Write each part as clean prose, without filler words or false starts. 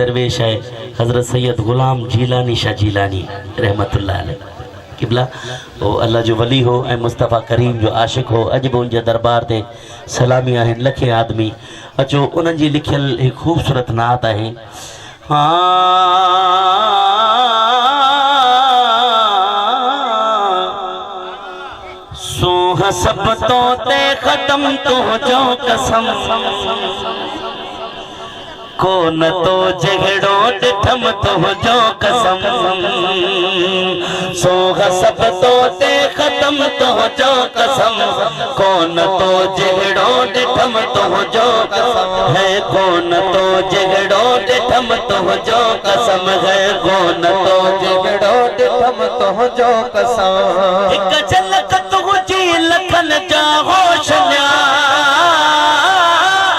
दरवेश है हज़रत सैयद गुलाम जीलानी शाह जीलानी रहमतुल्लाह अलैह किबला ओ अल्लाह जो वली हो ऐं मुस्तफ़ा करीम जो आशिक हो। अज भी उनके दरबार ते सलामी आहिनि लखे आदमी। अचो उन्हनि जी लिखियल एक खूबसूरत नात है। सोह सब तो ते खत्म तो जो कसम को न तो जगड़ो डिठम तो जो कसम। सोह सब तो ते खत्म तो जो कसम को न तो जगड़ो डिठम तो जो कसम है। को न तो जगड़ो डिठम तो जो कसम है। को न तो जगड़ो डिठम तो जो कसम। एक झलक तुझी लखन जा होशन्या।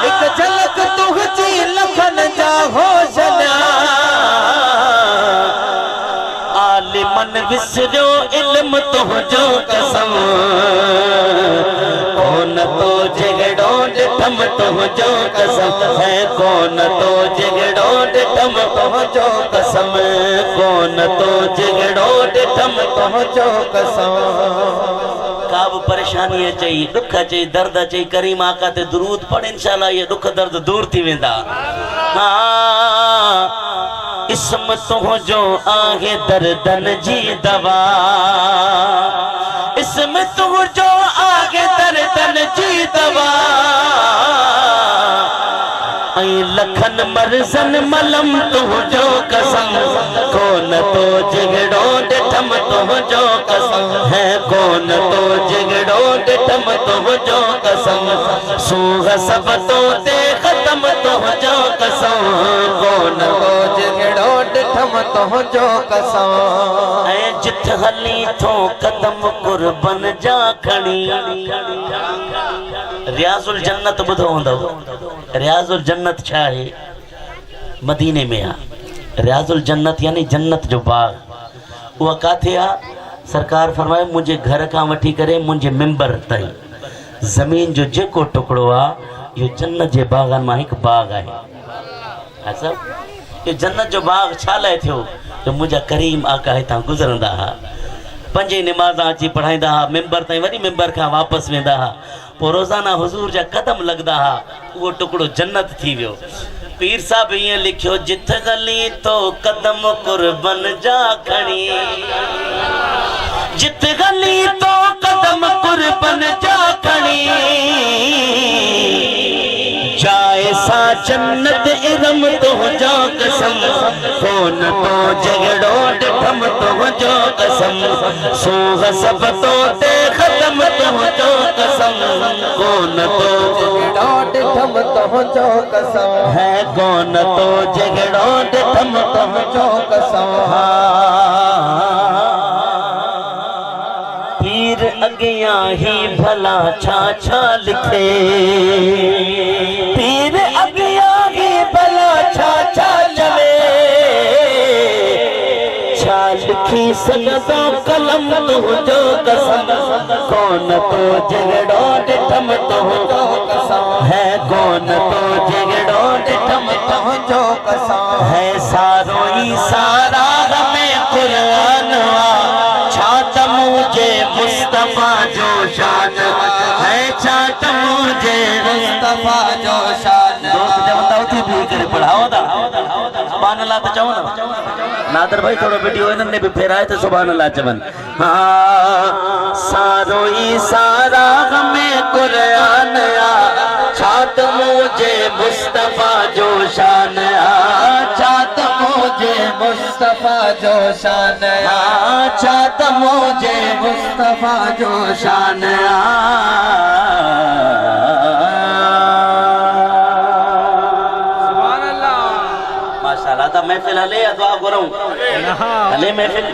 एक झलक तुझी लखन जा होशन्या। आलिमन विसरो इल्म तुझो कसम। कौन तो जगड़ो डिठम तुझो कसम है। कौन तो जगड़ो डिठम तुझो कसम। कौन तो जगड़ो डिठम तुझो कसम। का भी परेशानी अचई दुख अचई दर्द अचई करीम आका ते दुरूद पढ़ इंशाल्लाह ये दुख दर्द दूर थी वेंदा। हाँ इसम तुझो आहे दर्दन जी दवा। इसम तुझो आहे दर्दन जी दवा। लखन मरजन मलम तुझो कसम। कौन तो जगड़ो डिठम तुझो कसम है। कौन तो जगड़ो डिठम तुझो कसम। सूह सब तो ते खत्म तुझो कसम। कौन तो जगड़ो डिठम तुझो कसम। ऐं जिथ हली थो कदम कुर्बन जा खणी। रियाजुल जन्नत ॿुधो हूंदव। रियाजुल जन्नत छा है मदीने में आ। रियाजुल जन्नत यानी जन्नत जो बाग वो काथे आ। सरकार फरमाए मुझे घर का वठी करे मुझे मिंबर ताईं जमीन जो जेको टुकड़ो आ यो जन्नत जे बागन मां एक बाग है। अच्छा ये जन्नत जो बाग छा लाइ थियो जो मुझा करीम आका हितां गुज़रंदा हा। पंजे नमाज़ा अची पढ़ाईंदा हा। मिंबर ताईं वरी मिंबर खां वापसि वेंदा हा। पोइ रोज़ाना हुजूर जा कदम लगदा हा। वो टुकड़ो जन्नत थी वियो। पीर साहब ये लिखियो जिथ गली तो कदम कुर्बन जा खणी। जिथ गली तो कदम कुर्बन जा खणी। जाए सा जन्नत इरम तो जा कसम। कौन तो जगड़ो डिठम तो जो कसम। सूह सब तो ते खत्म तो जो कसम। कौन तो जगड़ो डिठम तो जो कसम है। कौन तो जगड़ो डिठम तो जो कसम। पीर अगिया ही भला छा छा लिखे। पीर अगिया ही भला छा छा चले। छा लिखी सघंदो कलम तुझो कसम। कौन तो जगड़ो डिठम तुझो कसम है। कौन तो जगड़ो डिठम तुझो कसम है। सारो ई सारा में कुरान छात मुझे मुस्तफा जो शान है। छात मुझे मुस्तफा जो शान। दोस्त जब बताओ थी भी करे पढ़ाओ दा सुभान अल्लाह तो चवो ना। नादर भाई थोड़ो वीडियो इन्हनि भी फेराए तो सुभान अल्लाह चवन। हाँ सारो ई सारा में कुरान आ। छात मुझे मुस्तफा जो शान आ। छात मुझे मुस्तफा जो शान आ। छात मुझे मुस्तफा जो शान आ। सुभान अल्लाह माशाअल्लाह। ता महफिल हले दुआ करूं हले महफिल।